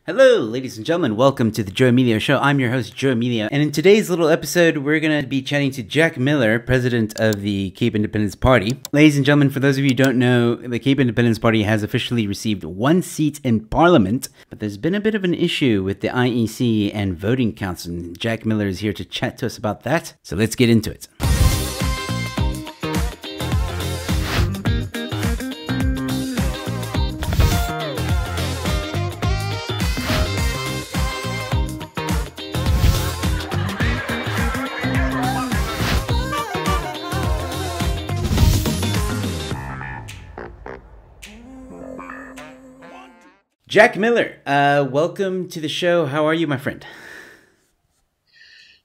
Hello, ladies and gentlemen. Welcome to the Joe Emilio Show. I'm your host, Joe Emilio. And in today's little episode, we're going to be chatting to Jack Miller, president of the Cape Independence Party. Ladies and gentlemen, for those of you who don't know, the Cape Independence Party has officially received one seat in Parliament, but there's been a bit of an issue with the IEC and voting counts, and Jack Miller is here to chat to us about that. So let's get into it. Jack Miller, welcome to the show. How are you, my friend?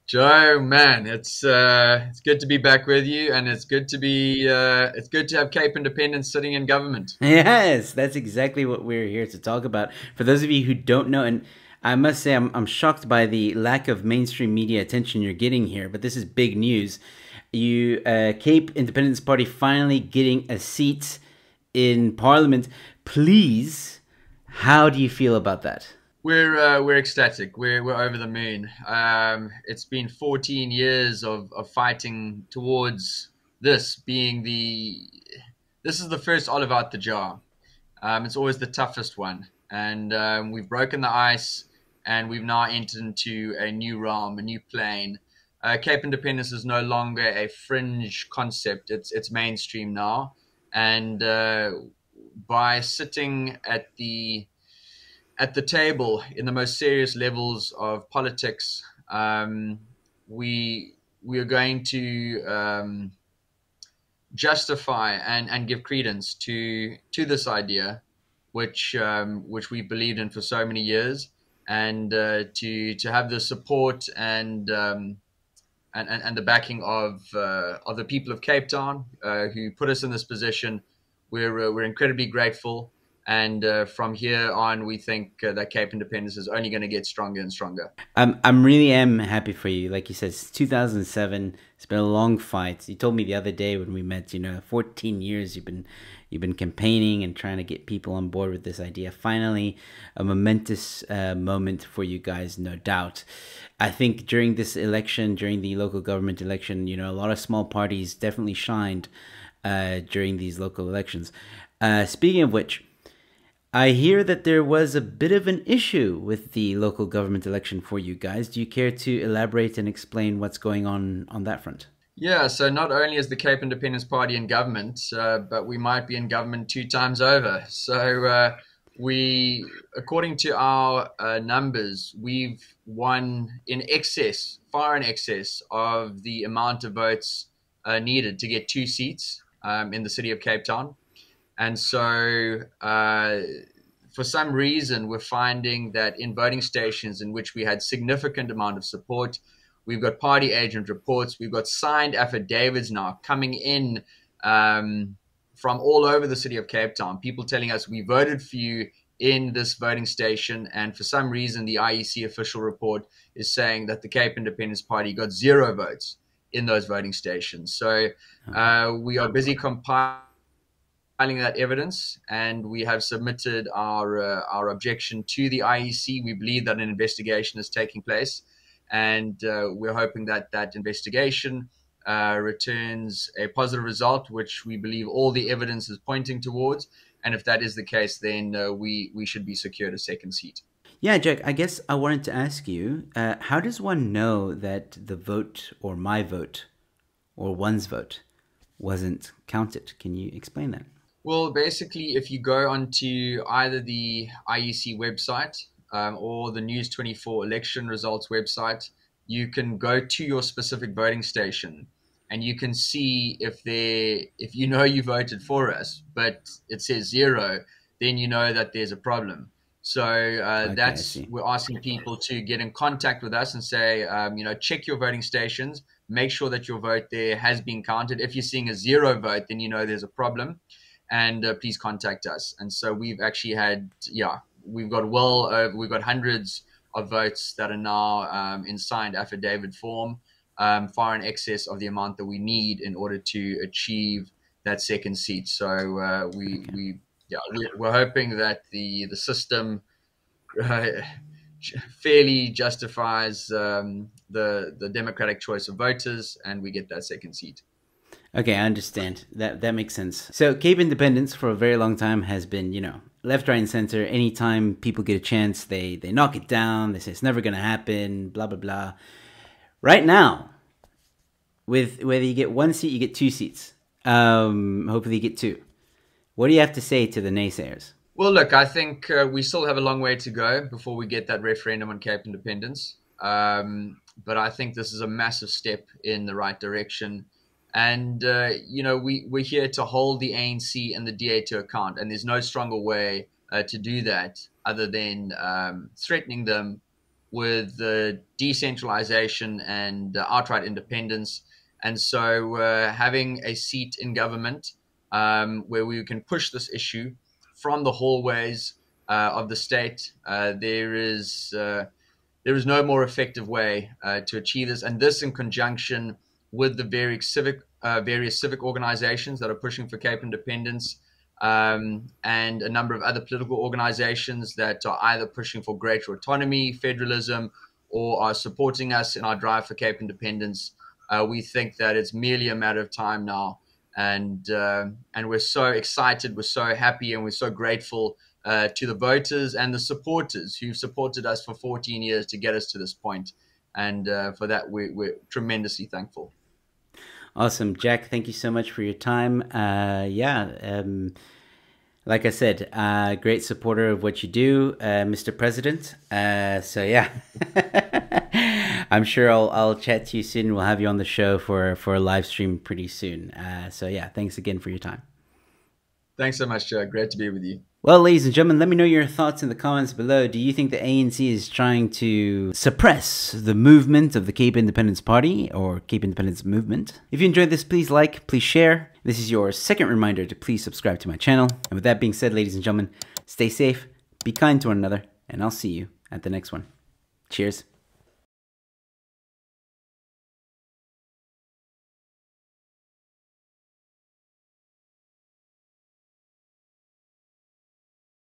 Joe, man, it's good to be back with you, and it's good to have Cape Independence sitting in government. Yes, that's exactly what we're here to talk about. For those of you who don't know, and I must say I'm shocked by the lack of mainstream media attention you're getting here, but this is big news. You, Cape Independence Party, finally getting a seat in Parliament. Please. How do you feel about that? We're ecstatic. We're over the moon. It's been 14 years of fighting towards this being this is the first olive out the jar. It's always the toughest one, and we've broken the ice, and we've now entered into a new realm, a new plane. Cape Independence is no longer a fringe concept. It's mainstream now, and by sitting at the table in the most serious levels of politics, we are going to justify and give credence to this idea, which we believed in for so many years, and to have the support and the backing of the people of Cape Town, who put us in this position. We're incredibly grateful, and from here on, we think that Cape Independence is only going to get stronger and stronger. I'm really am happy for you. Like you said, it's 2007. It's been a long fight. You told me the other day when we met, 14 years you've been campaigning and trying to get people on board with this idea. Finally, a momentous moment for you guys, no doubt. I think during this election, during the local government election, a lot of small parties definitely shined during these local elections. Speaking of which, I hear that there was a bit of an issue with the local government election for you guys. Do you care to elaborate and explain what's going on that front? Yeah, so not only is the Cape Independence Party in government, but we might be in government 2 times over. So we, according to our numbers, we've won in excess, far in excess of the amount of votes needed to get 2 seats in the city of Cape Town. And so for some reason, we're finding that in voting stations in which we had significant amount of support, we've got party agent reports, we've got signed affidavits now coming in from all over the city of Cape Town, people telling us we voted for you in this voting station, and for some reason the IEC official report is saying that the Cape Independence Party got 0 votes in those voting stations. So we are busy compiling that evidence, and we have submitted our objection to the IEC. We believe that an investigation is taking place, and we're hoping that that investigation returns a positive result, which we believe all the evidence is pointing towards. And if that is the case, then we should be secured a second seat. Yeah, Jack, I guess I wanted to ask you, how does one know that the vote or my vote or one's vote wasn't counted? Can you explain that? Well, basically, if you go onto either the IEC website or the News 24 election results website, you can go to your specific voting station, and you can see if you voted for us, but it says 0, then you know that there's a problem. So Okay, we're asking people to get in contact with us and say, check your voting stations, make sure that your vote there has been counted. If you're seeing a 0 vote, then you know there's a problem, and please contact us. And so we've actually had, we've got hundreds of votes that are now in signed affidavit form, far in excess of the amount that we need in order to achieve that second seat. So we're hoping that the system fairly justifies the democratic choice of voters, and we get that second seat. Okay, I understand. That makes sense. So Cape Independence for a very long time has been, left, right, and center. Anytime people get a chance, they knock it down. They say it's never going to happen, blah, blah, blah. Right now, with whether you get one seat, you get two seats. Hopefully you get two. What do you have to say to the naysayers? Well, look, I think we still have a long way to go before we get that referendum on Cape Independence. But I think this is a massive step in the right direction. And, we're here to hold the ANC and the DA to account. And there's no stronger way to do that other than threatening them with decentralization and outright independence. And so having a seat in government where we can push this issue from the hallways of the state, there is no more effective way to achieve this. And this in conjunction with the various civic organizations that are pushing for Cape independence, and a number of other political organizations that are either pushing for greater autonomy, federalism, or are supporting us in our drive for Cape independence. We think that it's merely a matter of time now. And we're so excited, we're so happy, and we're so grateful to the voters and the supporters who've supported us for 14 years to get us to this point. And for that, we're tremendously thankful. Awesome. Jack, thank you so much for your time. Like I said, great supporter of what you do, Mr. President. I'm sure I'll chat to you soon. We'll have you on the show for a live stream pretty soon. Thanks again for your time. Thanks so much, Joe. Great to be with you. Well, ladies and gentlemen, let me know your thoughts in the comments below. Do you think the ANC is trying to suppress the movement of the Cape Independence Party or Cape Independence Movement? If you enjoyed this, please like, please share. This is your second reminder to please subscribe to my channel. And with that being said, ladies and gentlemen, stay safe, be kind to one another, and I'll see you at the next one. Cheers.